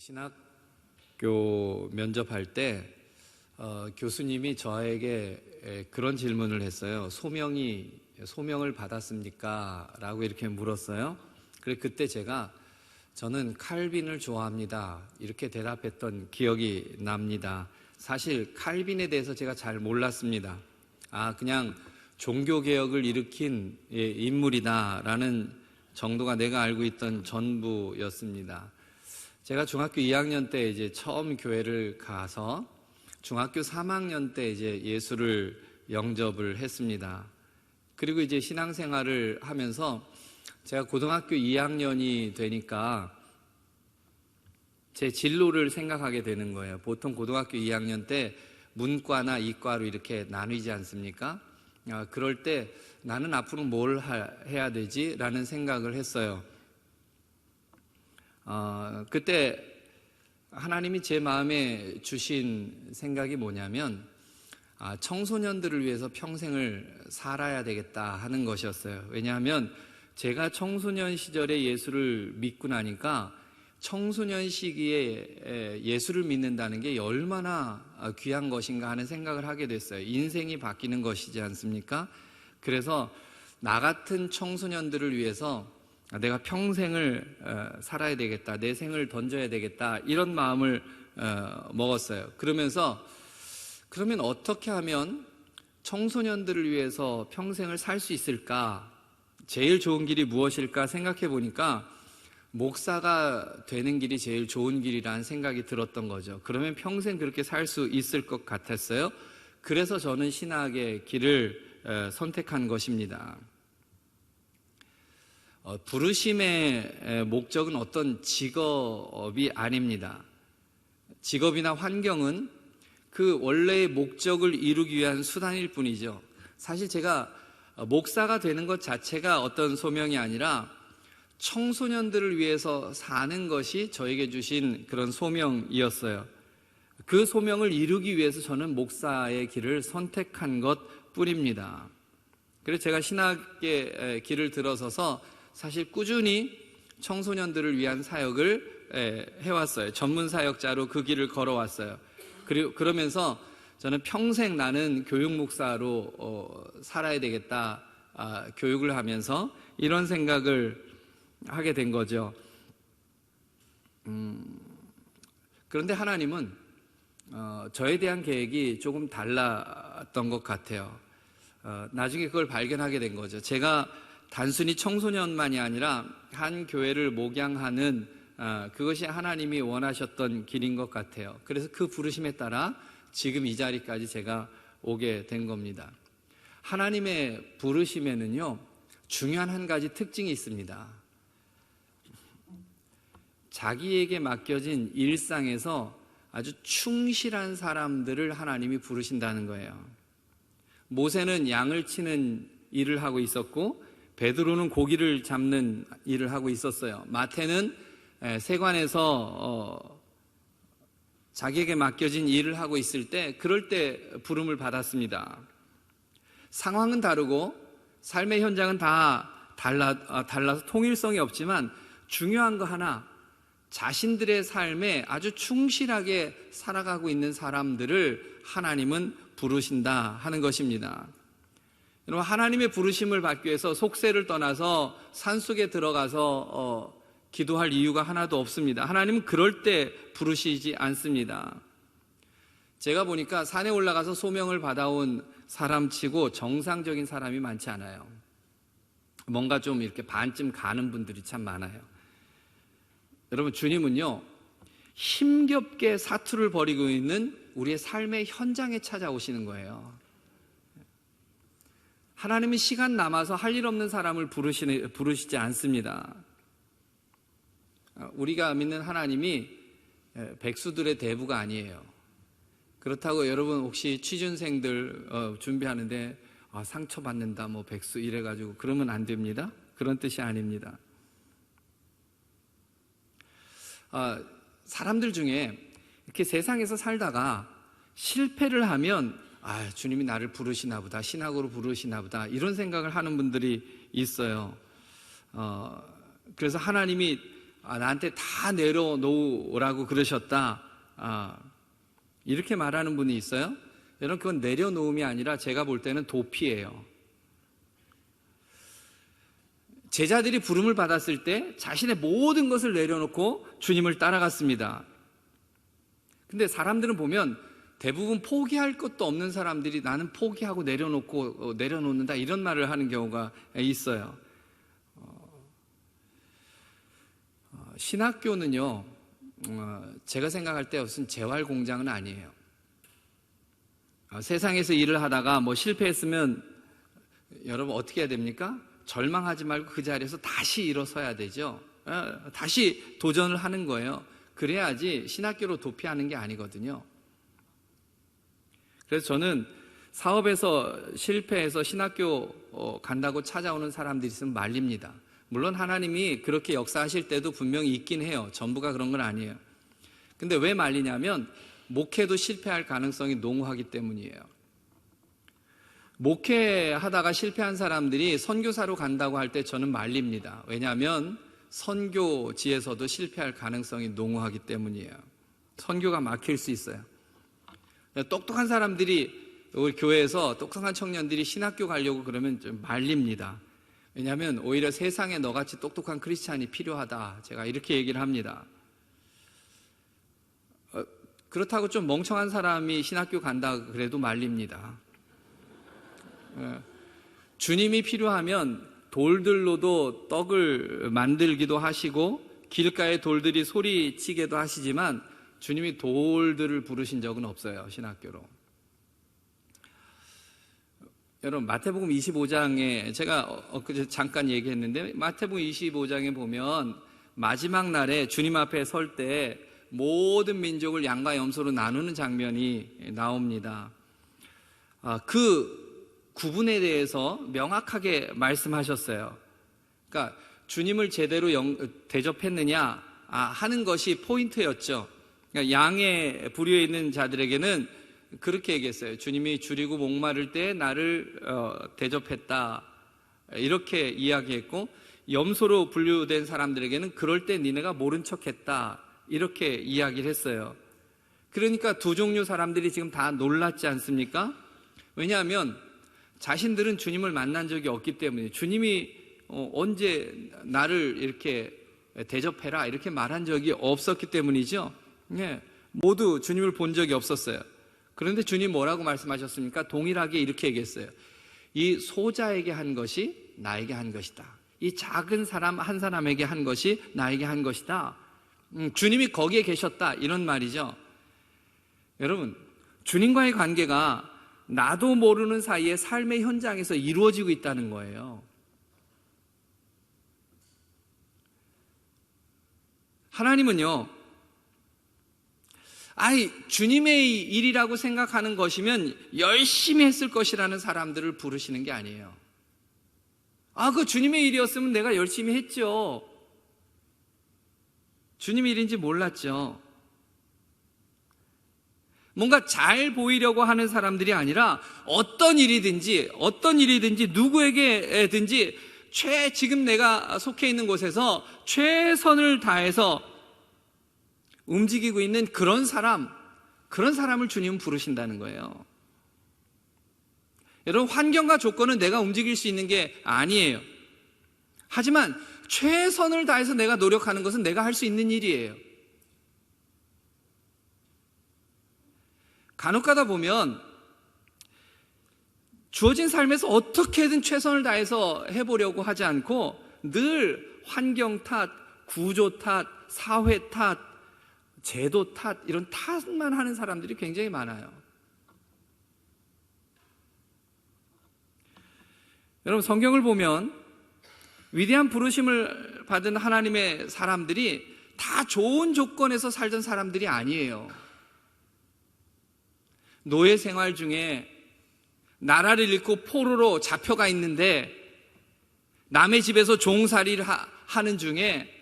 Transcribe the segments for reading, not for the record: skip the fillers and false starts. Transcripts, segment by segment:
신학교 면접할 때 교수님이 저에게 그런 질문을 했어요. 소명을 받았습니까? 라고 이렇게 물었어요. 그때 제가 저는 칼빈을 좋아합니다. 이렇게 대답했던 기억이 납니다. 사실 칼빈에 대해서 제가 잘 몰랐습니다. 그냥 종교개혁을 일으킨 인물이다라는 정도가 내가 알고 있던 전부였습니다. 제가 중학교 2학년 때 이제 처음 교회를 가서 중학교 3학년 때 이제 예수를 영접을 했습니다. 그리고 이제 신앙생활을 하면서 제가 고등학교 2학년이 되니까 제 진로를 생각하게 되는 거예요. 보통 고등학교 2학년 때 문과나 이과로 이렇게 나뉘지 않습니까? 그럴 때 나는 앞으로 뭘 해야 되지? 라는 생각을 했어요. 그때 하나님이 제 마음에 주신 생각이 뭐냐면 청소년들을 위해서 평생을 살아야 되겠다 하는 것이었어요. 왜냐하면 제가 청소년 시절에 예수를 믿고 나니까 청소년 시기에 예수를 믿는다는 게 얼마나 귀한 것인가 하는 생각을 하게 됐어요. 인생이 바뀌는 것이지 않습니까? 그래서 나 같은 청소년들을 위해서 내가 평생을 살아야 되겠다, 내 생을 던져야 되겠다, 이런 마음을 먹었어요. 그러면 어떻게 하면 청소년들을 위해서 평생을 살 수 있을까? 제일 좋은 길이 무엇일까 생각해 보니까 목사가 되는 길이 제일 좋은 길이라는 생각이 들었던 거죠. 그러면 평생 그렇게 살 수 있을 것 같았어요. 그래서 저는 신학의 길을 선택한 것입니다. 부르심의 목적은 어떤 직업이 아닙니다. 직업이나 환경은 그 원래의 목적을 이루기 위한 수단일 뿐이죠. 사실 제가 목사가 되는 것 자체가 어떤 소명이 아니라 청소년들을 위해서 사는 것이 저에게 주신 그런 소명이었어요. 그 소명을 이루기 위해서 저는 목사의 길을 선택한 것 뿐입니다. 그래서 제가 신학의 길을 들어서서 사실 꾸준히 청소년들을 위한 사역을 해왔어요. 전문 사역자로 그 길을 걸어왔어요. 그러면서 저는 평생 나는 교육 목사로 살아야 되겠다, 교육을 하면서 이런 생각을 하게 된 거죠. 그런데 하나님은 저에 대한 계획이 조금 달랐던 것 같아요. 나중에 그걸 발견하게 된 거죠. 제가 단순히 청소년만이 아니라 한 교회를 목양하는 그것이 하나님이 원하셨던 길인 것 같아요. 그래서 그 부르심에 따라 지금 이 자리까지 제가 오게 된 겁니다. 하나님의 부르심에는요, 중요한 한 가지 특징이 있습니다. 자기에게 맡겨진 일상에서 아주 충실한 사람들을 하나님이 부르신다는 거예요. 모세는 양을 치는 일을 하고 있었고, 베드로는 고기를 잡는 일을 하고 있었어요. 마태는 세관에서 자기에게 맡겨진 일을 하고 있을 때, 그럴 때 부름을 받았습니다. 상황은 다르고 삶의 현장은 다 달라서 통일성이 없지만 중요한 거 하나, 자신들의 삶에 아주 충실하게 살아가고 있는 사람들을 하나님은 부르신다 하는 것입니다. 여러분, 하나님의 부르심을 받기 위해서 속세를 떠나서 산속에 들어가서 기도할 이유가 하나도 없습니다. 하나님은 그럴 때 부르시지 않습니다. 제가 보니까 산에 올라가서 소명을 받아온 사람치고 정상적인 사람이 많지 않아요. 뭔가 좀 이렇게 반쯤 가는 분들이 참 많아요. 여러분, 주님은요, 힘겹게 사투를 벌이고 있는 우리의 삶의 현장에 찾아오시는 거예요. 하나님은 시간 남아서 할 일 없는 사람을 부르시지 않습니다. 우리가 믿는 하나님이 백수들의 대부가 아니에요. 그렇다고 여러분 혹시 취준생들 준비하는데 상처받는다, 뭐 백수 이래가지고 그러면 안 됩니다. 그런 뜻이 아닙니다. 사람들 중에 이렇게 세상에서 살다가 실패를 하면 주님이 나를 부르시나 보다, 신학으로 부르시나 보다, 이런 생각을 하는 분들이 있어요. 그래서 하나님이 나한테 다 내려놓으라고 그러셨다. 이렇게 말하는 분이 있어요. 여러분, 그건 내려놓음이 아니라 제가 볼 때는 도피예요. 제자들이 부름을 받았을 때 자신의 모든 것을 내려놓고 주님을 따라갔습니다. 근데 사람들은 보면 대부분 포기할 것도 없는 사람들이 나는 포기하고 내려놓는다 이런 말을 하는 경우가 있어요. 신학교는요, 제가 생각할 때 무슨 재활 공장은 아니에요. 세상에서 일을 하다가 실패했으면 여러분 어떻게 해야 됩니까? 절망하지 말고 그 자리에서 다시 일어서야 되죠. 다시 도전을 하는 거예요. 그래야지 신학교로 도피하는 게 아니거든요. 그래서 저는 사업에서 실패해서 신학교 간다고 찾아오는 사람들이 있으면 말립니다. 물론 하나님이 그렇게 역사하실 때도 분명히 있긴 해요. 전부가 그런 건 아니에요. 근데 왜 말리냐면 목회도 실패할 가능성이 농후하기 때문이에요. 목회하다가 실패한 사람들이 선교사로 간다고 할 때 저는 말립니다. 왜냐하면 선교지에서도 실패할 가능성이 농후하기 때문이에요. 선교가 막힐 수 있어요. 똑똑한 사람들이, 우리 교회에서 똑똑한 청년들이 신학교 가려고 그러면 좀 말립니다. 왜냐하면 오히려 세상에 너같이 똑똑한 크리스찬이 필요하다, 제가 이렇게 얘기를 합니다. 그렇다고 좀 멍청한 사람이 신학교 간다 그래도 말립니다. 주님이 필요하면 돌들로도 떡을 만들기도 하시고 길가의 돌들이 소리치게도 하시지만 주님이 돌들을 부르신 적은 없어요, 신학교로. 여러분, 마태복음 25장에 제가 엊그제 잠깐 얘기했는데, 마태복음 25장에 보면 마지막 날에 주님 앞에 설 때 모든 민족을 양과 염소로 나누는 장면이 나옵니다. 그 구분에 대해서 명확하게 말씀하셨어요. 그러니까 주님을 제대로 대접했느냐 하는 것이 포인트였죠. 그러니까 양의 부류에 있는 자들에게는 그렇게 얘기했어요. 주님이 줄이고 목마를 때 나를 대접했다, 이렇게 이야기했고, 염소로 분류된 사람들에게는 그럴 때 니네가 모른 척했다, 이렇게 이야기를 했어요. 그러니까 두 종류 사람들이 지금 다 놀랐지 않습니까? 왜냐하면 자신들은 주님을 만난 적이 없기 때문에, 주님이 언제 나를 이렇게 대접해라 이렇게 말한 적이 없었기 때문이죠. 모두 주님을 본 적이 없었어요. 그런데 주님 뭐라고 말씀하셨습니까? 동일하게 이렇게 얘기했어요. 이 소자에게 한 것이 나에게 한 것이다. 이 작은 사람 한 사람에게 한 것이 나에게 한 것이다. 주님이 거기에 계셨다, 이런 말이죠. 여러분, 주님과의 관계가 나도 모르는 사이에 삶의 현장에서 이루어지고 있다는 거예요. 하나님은요, 주님의 일이라고 생각하는 것이면 열심히 했을 것이라는 사람들을 부르시는 게 아니에요. 그거 주님의 일이었으면 내가 열심히 했죠. 주님의 일인지 몰랐죠. 뭔가 잘 보이려고 하는 사람들이 아니라 어떤 일이든지 누구에게든지 지금 내가 속해 있는 곳에서 최선을 다해서 움직이고 있는 그런 사람을 주님은 부르신다는 거예요. 여러분, 환경과 조건은 내가 움직일 수 있는 게 아니에요. 하지만 최선을 다해서 내가 노력하는 것은 내가 할 수 있는 일이에요. 간혹 가다 보면 주어진 삶에서 어떻게든 최선을 다해서 해보려고 하지 않고 늘 환경 탓, 구조 탓, 사회 탓, 제도 탓, 이런 탓만 하는 사람들이 굉장히 많아요. 여러분, 성경을 보면 위대한 부르심을 받은 하나님의 사람들이 다 좋은 조건에서 살던 사람들이 아니에요. 노예 생활 중에 나라를 잃고 포로로 잡혀가 있는데 남의 집에서 종살이를 하는 중에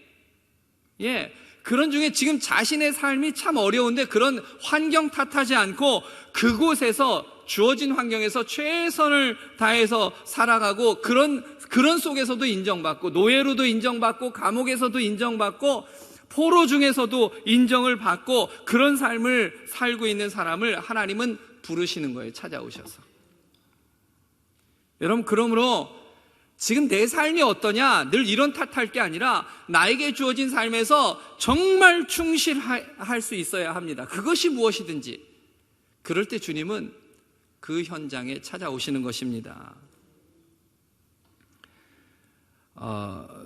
그런 중에 지금 자신의 삶이 참 어려운데 그런 환경 탓하지 않고 그곳에서 주어진 환경에서 최선을 다해서 살아가고 그런 그런 속에서도 인정받고, 노예로도 인정받고, 감옥에서도 인정받고, 포로 중에서도 인정을 받고, 그런 삶을 살고 있는 사람을 하나님은 부르시는 거예요. 찾아오셔서. 여러분, 그러므로 지금 내 삶이 어떠냐, 늘 이런 탓할 게 아니라 나에게 주어진 삶에서 정말 충실할 수 있어야 합니다. 그것이 무엇이든지. 그럴 때 주님은 그 현장에 찾아오시는 것입니다.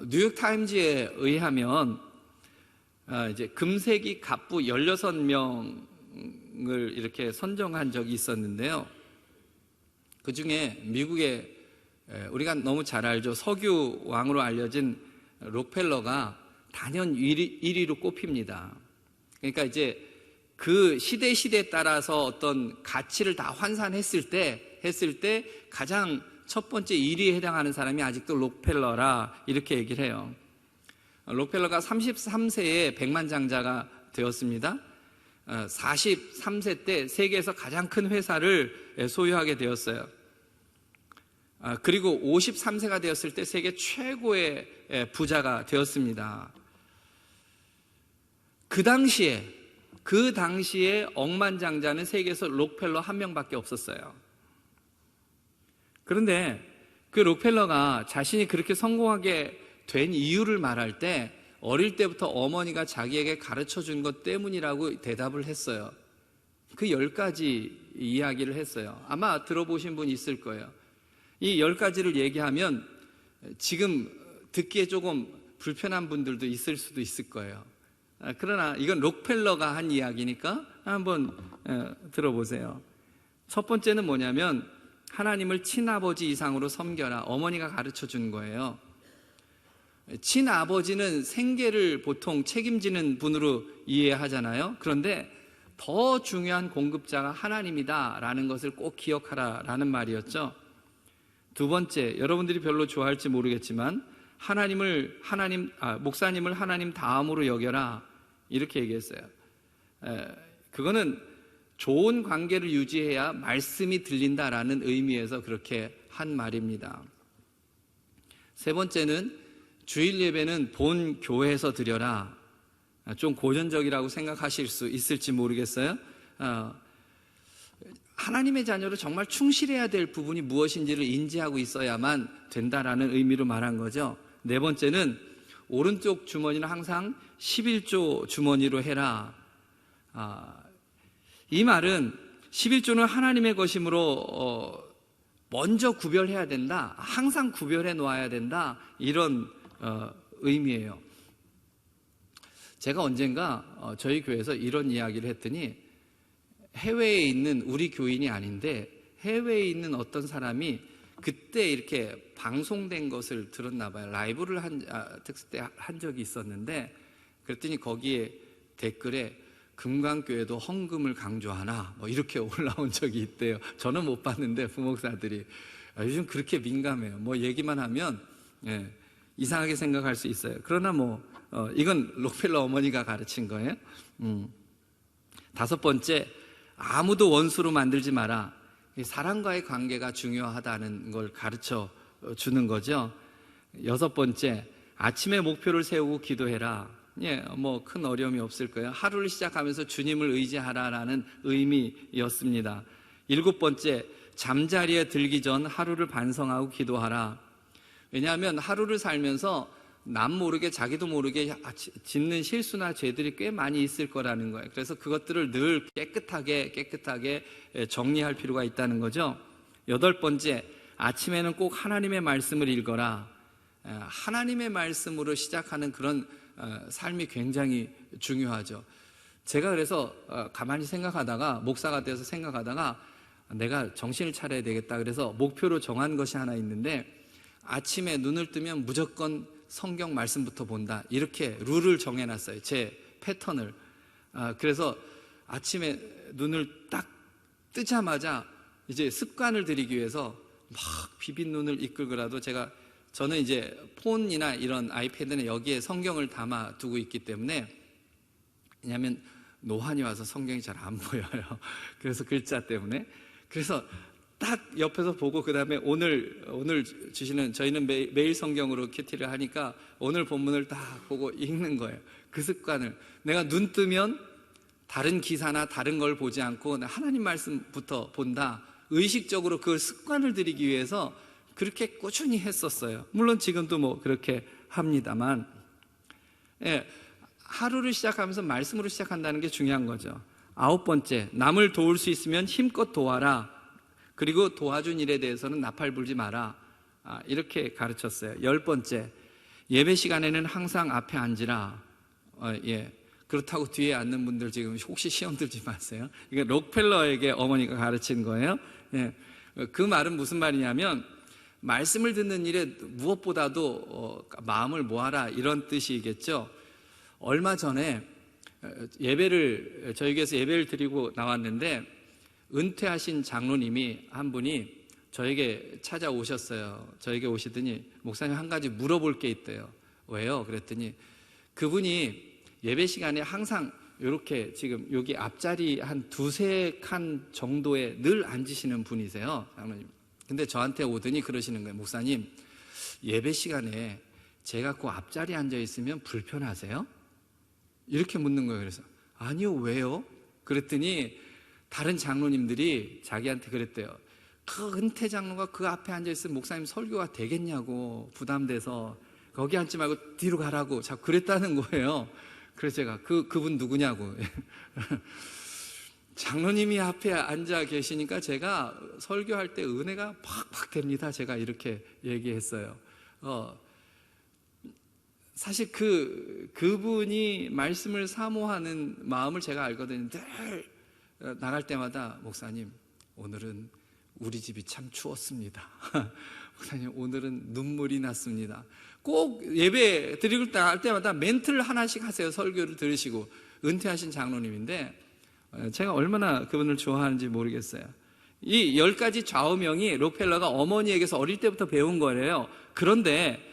뉴욕타임즈에 의하면 이제 금세기 갑부 16명을 이렇게 선정한 적이 있었는데요. 그 중에 미국의 우리가 너무 잘 알죠. 석유 왕으로 알려진 록펠러가 단연 1위로 꼽힙니다. 그러니까 이제 그 시대에 따라서 어떤 가치를 다 환산했을 때 가장 첫 번째 1위에 해당하는 사람이 아직도 록펠러라 이렇게 얘기를 해요. 록펠러가 33세에 백만장자가 되었습니다. 43세 때 세계에서 가장 큰 회사를 소유하게 되었어요. 그리고 53세가 되었을 때 세계 최고의 부자가 되었습니다. 그 당시에 억만장자는 세계에서 록펠러 한 명밖에 없었어요. 그런데 그 록펠러가 자신이 그렇게 성공하게 된 이유를 말할 때 어릴 때부터 어머니가 자기에게 가르쳐 준 것 때문이라고 대답을 했어요. 그 10가지 이야기를 했어요. 아마 들어보신 분 있을 거예요. 이 10가지를 얘기하면 지금 듣기에 조금 불편한 분들도 있을 수도 있을 거예요. 그러나 이건 록펠러가 한 이야기니까 한번 들어보세요. 첫 번째는 뭐냐면 하나님을 친아버지 이상으로 섬겨라. 어머니가 가르쳐 준 거예요. 친아버지는 생계를 보통 책임지는 분으로 이해하잖아요. 그런데 더 중요한 공급자가 하나님이다라는 것을 꼭 기억하라라는 말이었죠. 두 번째, 여러분들이 별로 좋아할지 모르겠지만 목사님을 하나님 다음으로 여겨라 이렇게 얘기했어요. 그거는 좋은 관계를 유지해야 말씀이 들린다라는 의미에서 그렇게 한 말입니다. 세 번째는 주일 예배는 본 교회에서 드려라. 좀 고전적이라고 생각하실 수 있을지 모르겠어요. 하나님의 자녀로 정말 충실해야 될 부분이 무엇인지를 인지하고 있어야만 된다라는 의미로 말한 거죠. 네 번째는 오른쪽 주머니는 항상 11조 주머니로 해라. 이 말은 11조는 하나님의 것이므로 먼저 구별해야 된다. 항상 구별해 놓아야 된다. 이런 의미예요. 제가 언젠가 저희 교회에서 이런 이야기를 했더니 해외에 있는 우리 교인이 아닌데 해외에 있는 어떤 사람이 그때 이렇게 방송된 것을 들었나 봐요. 라이브를 특수 때 한 적이 있었는데 그랬더니 거기에 댓글에 금강교회도 헌금을 강조하나 뭐 이렇게 올라온 적이 있대요. 저는 못 봤는데 부목사들이 요즘 그렇게 민감해요. 뭐 얘기만 하면 이상하게 생각할 수 있어요. 그러나 이건 록펠러 어머니가 가르친 거예요. 다섯 번째, 아무도 원수로 만들지 마라. 사람과의 관계가 중요하다는 걸 가르쳐 주는 거죠. 여섯 번째, 아침에 목표를 세우고 기도해라. 큰 어려움이 없을 거예요. 하루를 시작하면서 주님을 의지하라라는 의미였습니다. 일곱 번째, 잠자리에 들기 전 하루를 반성하고 기도하라. 왜냐하면 하루를 살면서 남 모르게 자기도 모르게 짓는 실수나 죄들이 꽤 많이 있을 거라는 거예요. 그래서 그것들을 늘 깨끗하게 정리할 필요가 있다는 거죠. 여덟 번째, 아침에는 꼭 하나님의 말씀을 읽어라. 하나님의 말씀으로 시작하는 그런 삶이 굉장히 중요하죠. 제가 그래서 가만히 생각하다가 목사가 돼서 생각하다가 내가 정신을 차려야 되겠다 그래서 목표로 정한 것이 하나 있는데 아침에 눈을 뜨면 무조건 성경 말씀부터 본다 이렇게 룰을 정해놨어요. 제 패턴을. 그래서 아침에 눈을 딱 뜨자마자 이제 습관을 들이기 위해서 막 비빈 눈을 이끌고라도 저는 이제 폰이나 이런 아이패드는 여기에 성경을 담아 두고 있기 때문에 왜냐하면 노안이 와서 성경이 잘 안 보여요. 그래서 글자 때문에. 그래서 딱 옆에서 보고 그 다음에 오늘 주시는, 저희는 매일 성경으로 큐티를 하니까 오늘 본문을 딱 보고 읽는 거예요. 그 습관을, 내가 눈 뜨면 다른 기사나 다른 걸 보지 않고 하나님 말씀부터 본다, 의식적으로 그 습관을 들이기 위해서 그렇게 꾸준히 했었어요. 물론 지금도 뭐 그렇게 합니다만, 예, 하루를 시작하면서 말씀으로 시작한다는 게 중요한 거죠. 9번째, 남을 도울 수 있으면 힘껏 도와라. 그리고 도와준 일에 대해서는 나팔 불지 마라. 이렇게 가르쳤어요. 10번째, 예배 시간에는 항상 앞에 앉으라. 예, 그렇다고 뒤에 앉는 분들 지금 혹시 시험 들지 마세요. 이게 록펠러에게 어머니가 가르친 거예요. 예, 그 말은 무슨 말이냐면, 말씀을 듣는 일에 무엇보다도 마음을 모아라, 이런 뜻이겠죠. 얼마 전에 저희 교회에서 예배를 드리고 나왔는데, 은퇴하신 장로님이 한 분이 저에게 찾아오셨어요. 저에게 오시더니, 목사님 한 가지 물어볼 게 있대요. 왜요? 그랬더니 그분이 예배 시간에 항상 이렇게 지금 여기 앞자리 한 두세 칸 정도에 늘 앉으시는 분이세요, 장로님. 근데 저한테 오더니 그러시는 거예요. 목사님, 예배 시간에 제가 그 앞자리에 앉아 있으면 불편하세요? 이렇게 묻는 거예요. 그래서 아니요, 왜요? 그랬더니 다른 장로님들이 자기한테 그랬대요. 그 은퇴 장로가 그 앞에 앉아 있으면 목사님 설교가 되겠냐고, 부담돼서 거기 앉지 말고 뒤로 가라고 자꾸 그랬다는 거예요. 그래서 제가 그분 누구냐고. 장로님이 앞에 앉아 계시니까 제가 설교할 때 은혜가 팍팍 됩니다. 제가 이렇게 얘기했어요. 사실 그분이 말씀을 사모하는 마음을 제가 알거든요. 늘 나갈 때마다, 목사님, 오늘은 우리 집이 참 추웠습니다. 목사님, 오늘은 눈물이 났습니다. 꼭 예배 드리고 나갈 때마다 멘트를 하나씩 하세요. 설교를 들으시고. 은퇴하신 장로님인데 제가 얼마나 그분을 좋아하는지 모르겠어요. 이 10가지 좌우명이 록펠러가 어머니에게서 어릴 때부터 배운 거예요. 그런데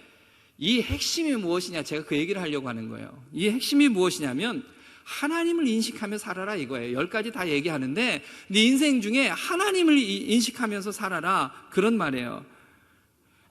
이 핵심이 무엇이냐, 제가 그 얘기를 하려고 하는 거예요. 이 핵심이 무엇이냐면, 하나님을 인식하며 살아라, 이거예요. 10가지 다 얘기하는데 네 인생 중에 하나님을 인식하면서 살아라, 그런 말이에요.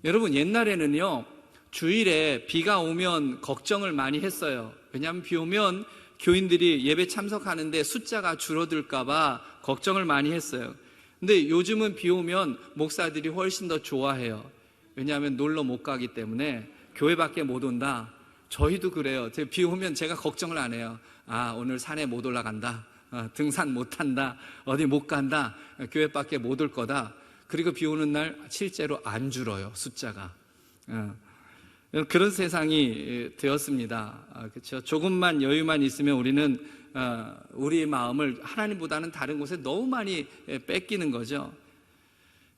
여러분, 옛날에는요, 주일에 비가 오면 걱정을 많이 했어요. 왜냐하면 비 오면 교인들이 예배 참석하는데 숫자가 줄어들까 봐 걱정을 많이 했어요. 근데 요즘은 비 오면 목사들이 훨씬 더 좋아해요. 왜냐하면 놀러 못 가기 때문에, 교회밖에 못 온다. 저희도 그래요. 비 오면 제가 걱정을 안 해요. 오늘 산에 못 올라간다, 등산 못 한다, 어디 못 간다, 교회밖에 못 올 거다. 그리고 비 오는 날 실제로 안 줄어요, 숫자가. 그런 세상이 되었습니다. 그렇죠? 조금만 여유만 있으면 우리는 우리의 마음을 하나님보다는 다른 곳에 너무 많이 뺏기는 거죠.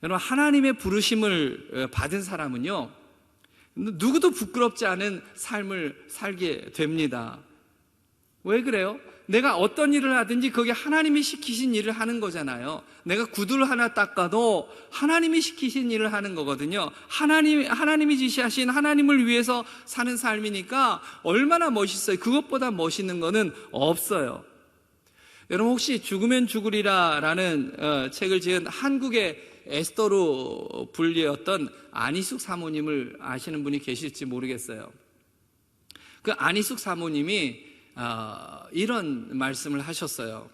여러분, 하나님의 부르심을 받은 사람은요, 누구도 부끄럽지 않은 삶을 살게 됩니다. 왜 그래요? 내가 어떤 일을 하든지 그게 하나님이 시키신 일을 하는 거잖아요. 내가 구두를 하나 닦아도 하나님이 시키신 일을 하는 거거든요. 하나님이 지시하신, 하나님을 위해서 사는 삶이니까 얼마나 멋있어요. 그것보다 멋있는 거는 없어요. 여러분, 혹시 죽으면 죽으리라라는 책을 지은 한국의 에스더로 불리었던 안희숙 사모님을 아시는 분이 계실지 모르겠어요. 그 안희숙 사모님이 이런 말씀을 하셨어요.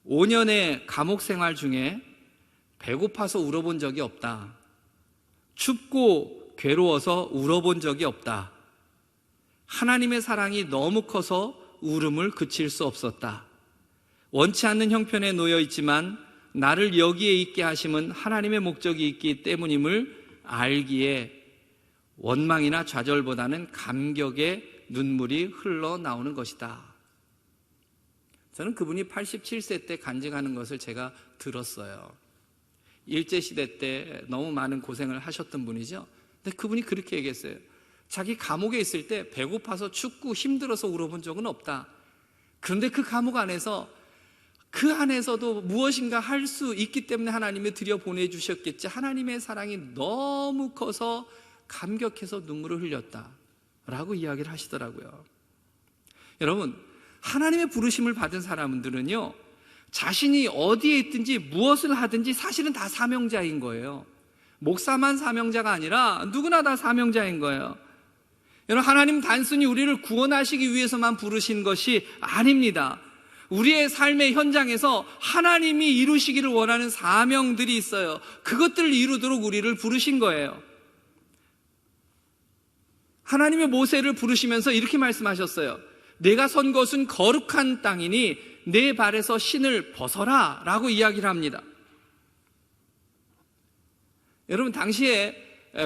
5년의 감옥 생활 중에 배고파서 울어본 적이 없다. 춥고 괴로워서 울어본 적이 없다. 하나님의 사랑이 너무 커서 울음을 그칠 수 없었다. 원치 않는 형편에 놓여 있지만 나를 여기에 있게 하심은 하나님의 목적이 있기 때문임을 알기에 원망이나 좌절보다는 감격의 눈물이 흘러나오는 것이다. 저는 그분이 87세 때 간증하는 것을 제가 들었어요. 일제시대 때 너무 많은 고생을 하셨던 분이죠. 근데 그분이 그렇게 얘기했어요. 자기 감옥에 있을 때 배고파서 춥고 힘들어서 울어본 적은 없다. 그런데 그 감옥 안에서, 그 안에서도 무엇인가 할 수 있기 때문에 하나님이 들여보내주셨겠지, 하나님의 사랑이 너무 커서 감격해서 눈물을 흘렸다 라고 이야기를 하시더라고요. 여러분, 하나님의 부르심을 받은 사람들은요, 자신이 어디에 있든지 무엇을 하든지 사실은 다 사명자인 거예요. 목사만 사명자가 아니라 누구나 다 사명자인 거예요. 여러분, 하나님 단순히 우리를 구원하시기 위해서만 부르신 것이 아닙니다. 우리의 삶의 현장에서 하나님이 이루시기를 원하는 사명들이 있어요. 그것들을 이루도록 우리를 부르신 거예요. 하나님의 모세를 부르시면서 이렇게 말씀하셨어요. 내가 선 곳은 거룩한 땅이니 내 발에서 신을 벗어라 라고 이야기를 합니다. 여러분, 당시에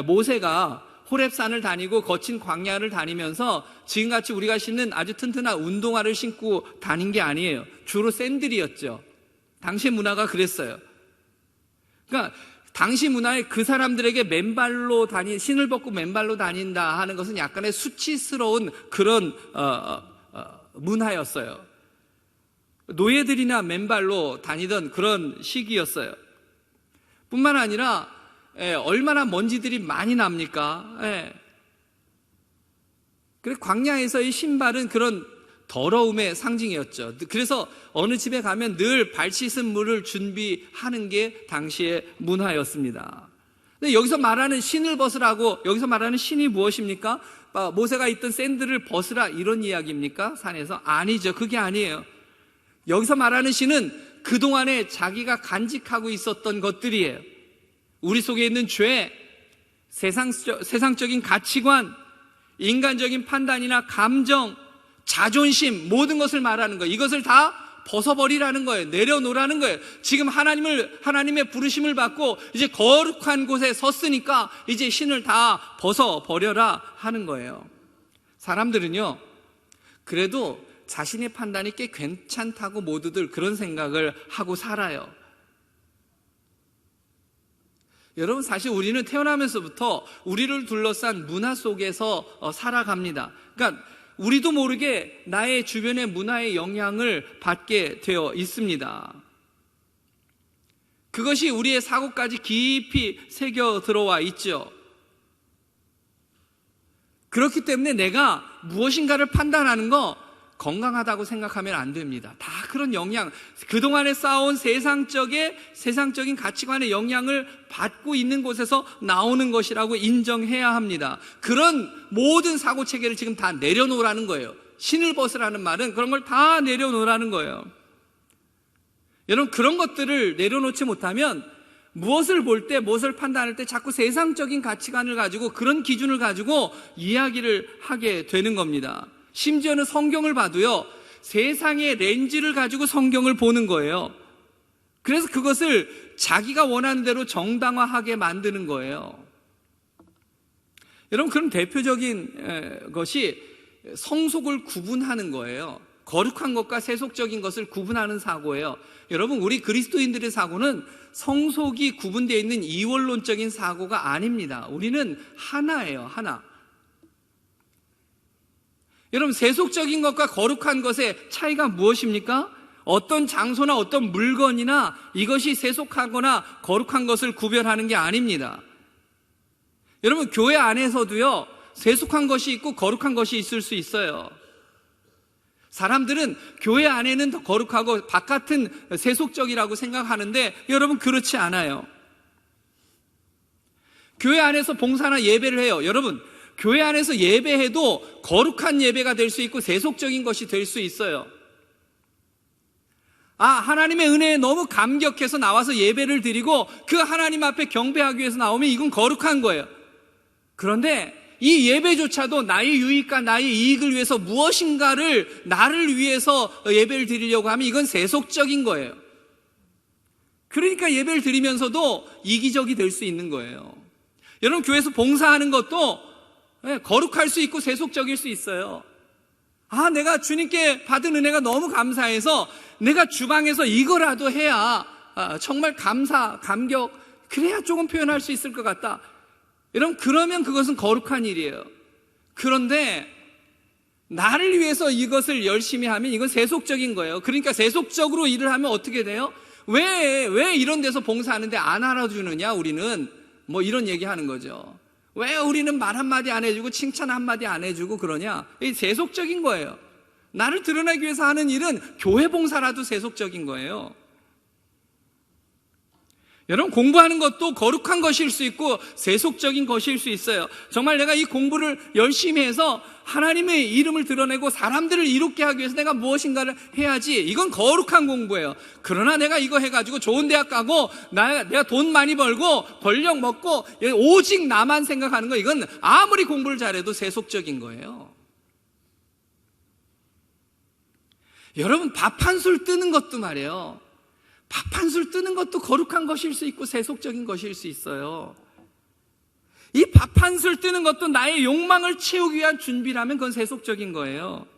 모세가 호렙산을 다니고 거친 광야를 다니면서 지금같이 우리가 신는 아주 튼튼한 운동화를 신고 다닌 게 아니에요. 주로 샌들이었죠. 당시 문화가 그랬어요. 그러니까 당시 문화에 그 사람들에게 신을 벗고 맨발로 다닌다 하는 것은 약간의 수치스러운 그런 문화였어요. 노예들이나 맨발로 다니던 그런 시기였어요. 뿐만 아니라 얼마나 먼지들이 많이 납니까? 그래서 광야에서의 신발은 그런 더러움의 상징이었죠. 그래서 어느 집에 가면 늘 발 씻은 물을 준비하는 게 당시의 문화였습니다. 근데 여기서 말하는 신을 벗으라고, 여기서 말하는 신이 무엇입니까? 모세가 입던 샌들을 벗으라 이런 이야기입니까? 산에서? 아니죠. 그게 아니에요. 여기서 말하는 신은 그동안에 자기가 간직하고 있었던 것들이에요. 우리 속에 있는 죄, 세상적인 가치관, 인간적인 판단이나 감정, 자존심, 모든 것을 말하는 거예요. 이것을 다 벗어버리라는 거예요. 내려놓으라는 거예요. 지금 하나님의 부르심을 받고 이제 거룩한 곳에 섰으니까 이제 신을 다 벗어버려라 하는 거예요. 사람들은요, 그래도 자신의 판단이 꽤 괜찮다고 모두들 그런 생각을 하고 살아요. 여러분, 사실 우리는 태어나면서부터 우리를 둘러싼 문화 속에서 살아갑니다. 그러니까 우리도 모르게 나의 주변의 문화의 영향을 받게 되어 있습니다. 그것이 우리의 사고까지 깊이 새겨 들어와 있죠. 그렇기 때문에 내가 무엇인가를 판단하는 거 건강하다고 생각하면 안 됩니다. 다 그런 영향, 그동안에 쌓아온 세상적인 가치관의 영향을 받고 있는 곳에서 나오는 것이라고 인정해야 합니다. 그런 모든 사고 체계를 지금 다 내려놓으라는 거예요. 신을 벗으라는 말은 그런 걸 다 내려놓으라는 거예요. 여러분, 그런 것들을 내려놓지 못하면 무엇을 볼 때, 무엇을 판단할 때 자꾸 세상적인 가치관을 가지고, 그런 기준을 가지고 이야기를 하게 되는 겁니다. 심지어는 성경을 봐도요, 세상의 렌즈를 가지고 성경을 보는 거예요. 그래서 그것을 자기가 원하는 대로 정당화하게 만드는 거예요. 여러분, 그럼 대표적인 것이 성속을 구분하는 거예요. 거룩한 것과 세속적인 것을 구분하는 사고예요. 여러분, 우리 그리스도인들의 사고는 성속이 구분되어 있는 이원론적인 사고가 아닙니다. 우리는 하나예요, 하나. 여러분, 세속적인 것과 거룩한 것의 차이가 무엇입니까? 어떤 장소나 어떤 물건이나 이것이 세속하거나 거룩한 것을 구별하는 게 아닙니다. 여러분, 교회 안에서도요, 세속한 것이 있고 거룩한 것이 있을 수 있어요. 사람들은 교회 안에는 더 거룩하고 바깥은 세속적이라고 생각하는데, 여러분, 그렇지 않아요. 교회 안에서 봉사나 예배를 해요. 여러분, 교회 안에서 예배해도 거룩한 예배가 될 수 있고 세속적인 것이 될 수 있어요. 하나님의 은혜에 너무 감격해서 나와서 예배를 드리고 그 하나님 앞에 경배하기 위해서 나오면 이건 거룩한 거예요. 그런데 이 예배조차도 나의 유익과 나의 이익을 위해서 무엇인가를 나를 위해서 예배를 드리려고 하면 이건 세속적인 거예요. 그러니까 예배를 드리면서도 이기적이 될 수 있는 거예요. 여러분, 교회에서 봉사하는 것도 거룩할 수 있고 세속적일 수 있어요. 내가 주님께 받은 은혜가 너무 감사해서 내가 주방에서 이거라도 해야 정말 감격, 그래야 조금 표현할 수 있을 것 같다. 여러분, 그러면 그것은 거룩한 일이에요. 그런데 나를 위해서 이것을 열심히 하면 이건 세속적인 거예요. 그러니까 세속적으로 일을 하면 어떻게 돼요? 왜 이런 데서 봉사하는데 안 알아주느냐, 우리는? 뭐 이런 얘기 하는 거죠. 왜 우리는 말 한마디 안 해주고 칭찬 한마디 안 해주고 그러냐? 이게 세속적인 거예요. 나를 드러내기 위해서 하는 일은 교회 봉사라도 세속적인 거예요. 여러분, 공부하는 것도 거룩한 것일 수 있고 세속적인 것일 수 있어요. 정말 내가 이 공부를 열심히 해서 하나님의 이름을 드러내고 사람들을 이롭게 하기 위해서 내가 무엇인가를 해야지, 이건 거룩한 공부예요. 그러나 내가 이거 해가지고 좋은 대학 가고 내가 돈 많이 벌고 권력 먹고 오직 나만 생각하는 거, 이건 아무리 공부를 잘해도 세속적인 거예요. 여러분, 밥 한 술 뜨는 것도 말이에요, 밥 한 술 뜨는 것도 거룩한 것일 수 있고 세속적인 것일 수 있어요. 이 밥 한 술 뜨는 것도 나의 욕망을 채우기 위한 준비라면 그건 세속적인 거예요.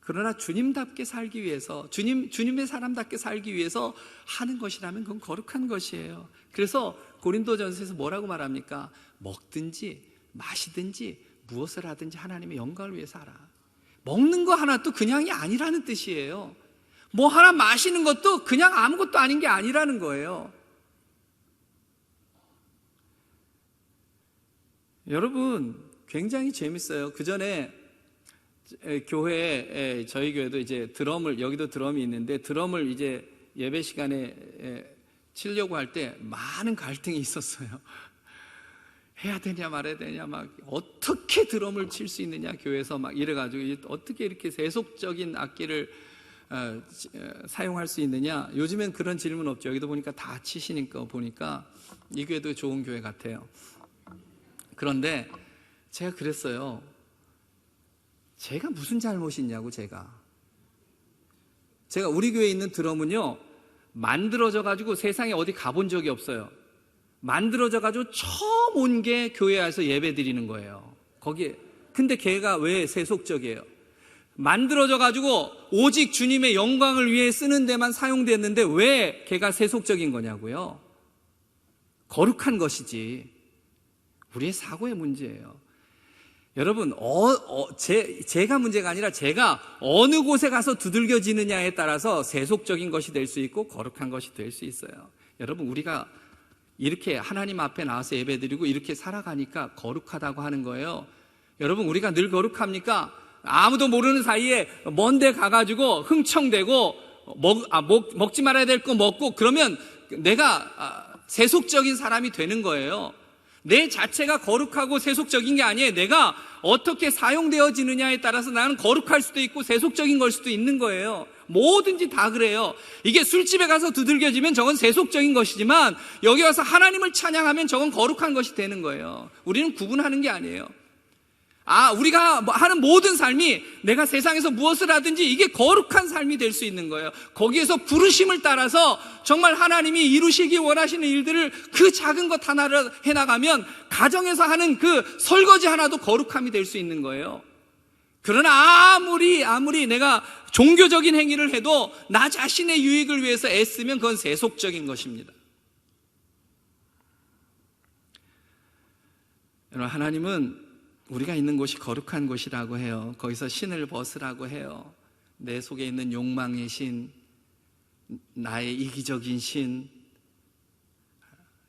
그러나 주님답게 살기 위해서, 주님의 사람답게 살기 위해서 하는 것이라면 그건 거룩한 것이에요. 그래서 고린도전서에서 뭐라고 말합니까? 먹든지 마시든지 무엇을 하든지 하나님의 영광을 위해서 하라. 먹는 거 하나도 그냥이 아니라는 뜻이에요. 뭐 하나 마시는 것도 그냥 아무것도 아닌 게 아니라는 거예요. 여러분, 굉장히 재밌어요. 그 전에 교회에, 저희 교회도 이제 드럼을, 여기도 드럼이 있는데 드럼을 이제 예배 시간에 치려고 할 때 많은 갈등이 있었어요. 해야 되냐 말아야 되냐, 막 어떻게 드럼을 칠 수 있느냐 교회에서 막 이래가지고 어떻게 이렇게 세속적인 악기를 사용할 수 있느냐. 요즘엔 그런 질문 없죠. 여기도 보니까 다 치시니까 보니까 이 교회도 좋은 교회 같아요. 그런데 제가 그랬어요. 제가 무슨 잘못이 있냐고. 제가 우리 교회에 있는 드럼은요, 만들어져 가지고 세상에 어디 가본 적이 없어요. 만들어져 가지고 처음 온 게 교회 와서 예배 드리는 거예요. 거기에. 근데 걔가 왜 세속적이에요? 만들어져 가지고 오직 주님의 영광을 위해 쓰는 데만 사용됐는데 왜 걔가 세속적인 거냐고요? 거룩한 것이지. 우리의 사고의 문제예요. 여러분, 제가 문제가 아니라 제가 어느 곳에 가서 두들겨지느냐에 따라서 세속적인 것이 될 수 있고 거룩한 것이 될 수 있어요. 여러분, 우리가 이렇게 하나님 앞에 나와서 예배드리고 이렇게 살아가니까 거룩하다고 하는 거예요. 여러분, 우리가 늘 거룩합니까? 아무도 모르는 사이에 먼데 가가지고 흥청대고 먹지 말아야 될 거 먹고 그러면 내가 세속적인 사람이 되는 거예요. 내 자체가 거룩하고 세속적인 게 아니에요. 내가 어떻게 사용되어지느냐에 따라서 나는 거룩할 수도 있고 세속적인 걸 수도 있는 거예요. 뭐든지 다 그래요. 이게 술집에 가서 두들겨지면 저건 세속적인 것이지만 여기 와서 하나님을 찬양하면 저건 거룩한 것이 되는 거예요. 우리는 구분하는 게 아니에요. 우리가 하는 모든 삶이 내가 세상에서 무엇을 하든지 이게 거룩한 삶이 될 수 있는 거예요. 거기에서 부르심을 따라서 정말 하나님이 이루시기 원하시는 일들을 그 작은 것 하나를 해나가면 가정에서 하는 그 설거지 하나도 거룩함이 될 수 있는 거예요. 그러나 아무리 내가 종교적인 행위를 해도 나 자신의 유익을 위해서 애쓰면 그건 세속적인 것입니다. 여러분, 하나님은 우리가 있는 곳이 거룩한 곳이라고 해요. 거기서 신을 벗으라고 해요. 내 속에 있는 욕망의 신, 나의 이기적인 신,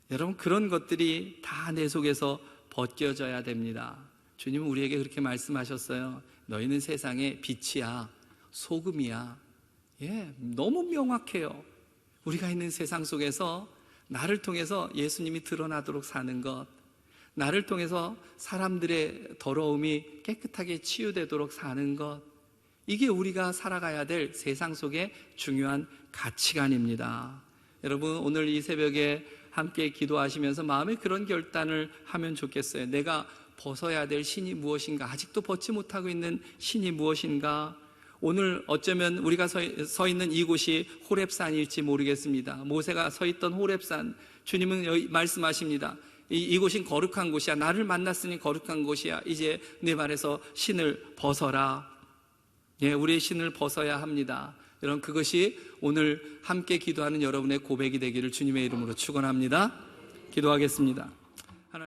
여러분, 그런 것들이 다 내 속에서 벗겨져야 됩니다. 주님은 우리에게 그렇게 말씀하셨어요. 너희는 세상의 빛이야, 소금이야. 너무 명확해요. 우리가 있는 세상 속에서 나를 통해서 예수님이 드러나도록 사는 것, 나를 통해서 사람들의 더러움이 깨끗하게 치유되도록 사는 것, 이게 우리가 살아가야 될 세상 속의 중요한 가치관입니다. 여러분, 오늘 이 새벽에 함께 기도하시면서 마음에 그런 결단을 하면 좋겠어요. 내가 벗어야 될 신이 무엇인가? 아직도 벗지 못하고 있는 신이 무엇인가? 오늘 어쩌면 우리가 서 있는 이곳이 호렙산일지 모르겠습니다. 모세가 서 있던 호렙산, 주님은 말씀하십니다. 이곳은 거룩한 곳이야. 나를 만났으니 거룩한 곳이야. 이제 내 발에서 신을 벗어라. 우리의 신을 벗어야 합니다. 여러분, 그것이 오늘 함께 기도하는 여러분의 고백이 되기를 주님의 이름으로 축원합니다. 기도하겠습니다.